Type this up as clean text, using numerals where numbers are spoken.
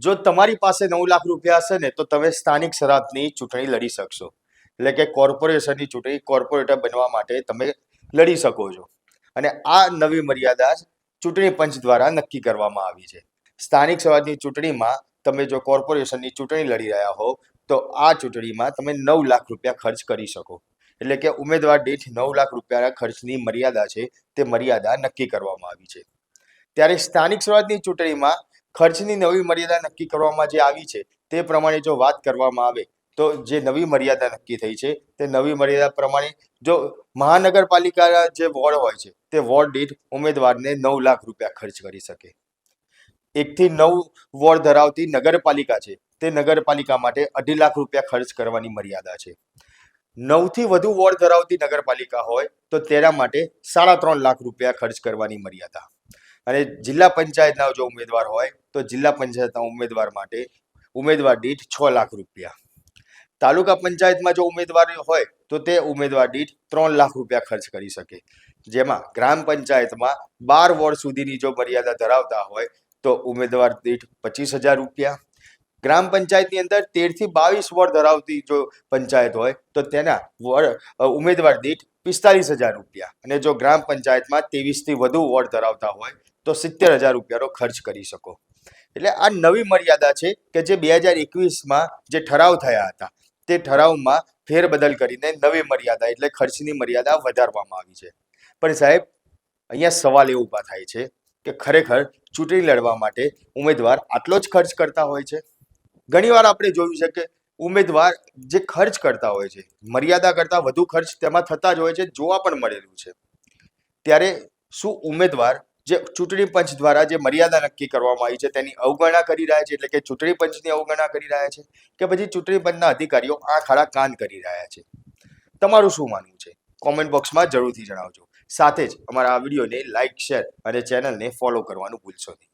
જો તમારી પાસે 9 લાખ રૂપિયા હશે ને તો તમે સ્થાનિક સ્વરાજની ચૂંટણી લડી શકશો, એટલે કે કોર્પોરેશનની ચૂંટણી, કોર્પોરેટર બનવા માટે તમે લડી શકો છો. અને આ નવી મર્યાદા ચૂંટણી પંચ દ્વારા નક્કી કરવામાં આવી છે. સ્થાનિક સ્વરાજની ચૂંટણીમાં તમે જો કોર્પોરેશનની ચૂંટણી લડી રહ્યા હોવ તો આ ચૂંટણીમાં તમે 9 લાખ રૂપિયા ખર્ચ કરી શકો. એટલે કે ઉમેદવાર દીઠ 9 લાખ રૂપિયાના ખર્ચની મર્યાદા છે તે મર્યાદા નક્કી કરવામાં આવી છે. ત્યારે સ્થાનિક સ્વરાજની ચૂંટણીમાં ખર્ચની નવી મર્યાદા નક્કી કરવામાં જે આવી છે તે પ્રમાણે જો વાત કરવામાં આવે તો જે નવી મર્યાદા નક્કી થઈ છે તે નવી મર્યાદા પ્રમાણે જો મહાનગરપાલિકાના જે વોર્ડ હોય છે તે વોર્ડ દીઠ ઉમેદવારને 9 લાખ રૂપિયા ખર્ચ કરી શકે. 1 થી 9 વોર્ડ ધરાવતી નગરપાલિકા છે તે નગરપાલિકા માટે 2.5 લાખ રૂપિયા ખર્ચ કરવાની મર્યાદા છે. 9 થી વધુ વોર્ડ ધરાવતી નગરપાલિકા હોય તો તેના માટે 3.5 લાખ રૂપિયા ખર્ચ કરવાની મર્યાદા. અને જિલ્લા પંચાયતના જો ઉમેદવાર હોય તો જિલ્લા પંચાયતના ઉમેદવાર માટે ઉમેદવાર દીઠ 6 લાખ રૂપિયા. તાલુકા પંચાયતમાં જો ઉમેદવાર હોય તો તે ઉમેદવાર દીઠ 3 લાખ રૂપિયા ખર્ચ કરી શકે. જેમાં ગ્રામ પંચાયતમાં 12 વોર્ડ સુધીની જો મર્યાદા ધરાવતા હોય તો ઉમેદવાર દીઠ 25,000 રૂપિયા. ગ્રામ પંચાયતની અંદર 13 થી 22 વોર્ડ ધરાવતી જો પંચાયત હોય તો તેના ઉમેદવાર દીઠ 45,000 રૂપિયા. અને જો ગ્રામ પંચાયતમાં 23 થી વધુ વોર્ડ ધરાવતા હોય તો 70,000 રૂપિયાનો ખર્ચ કરી શકો. એટલે આ નવી મર્યાદા છે કે જે 2021માં જે ઠરાવ થયા હતા તે ઠરાવમાં ફેરબદલ કરીને નવી મર્યાદા એટલે ખર્ચની મર્યાદા વધારવામાં આવી છે. પણ સાહેબ, અહીંયા સવાલ એ ઊભા થાય છે કે ખરેખર ચૂંટણી લડવા માટે ઉમેદવાર આટલો જ ખર્ચ કરતા હોય છે? ઘણીવાર આપણે જોયું છે કે ઉમેદવાર જે ખર્ચ કરતા હોય છે મર્યાદા કરતાં વધુ ખર્ચ તેમાં થતા જ હોય છે, જોવા પણ મળેલું છે. ત્યારે શું ઉમેદવાર જે ચૂંટણી પંચ દ્વારા જે મર્યાદા નક્કી કરવામાં આવી છે તેની અવગણના કરી રહ્યા છે, એટલે કે ચૂંટણી પંચની અવગણના કરી રહ્યા છે, કે પછી ચૂંટણી પંચના અધિકારીઓ આંખ આડા કાન કરી રહ્યા છે? તમારું શું માનવું છે? કોમેન્ટ બોક્સમાં જરૂરથી જણાવજો. સાથે જ અમારા આ વિડીયોને લાઇક, શેર અને ચેનલને ફોલો કરવાનું ભૂલશો નહીં.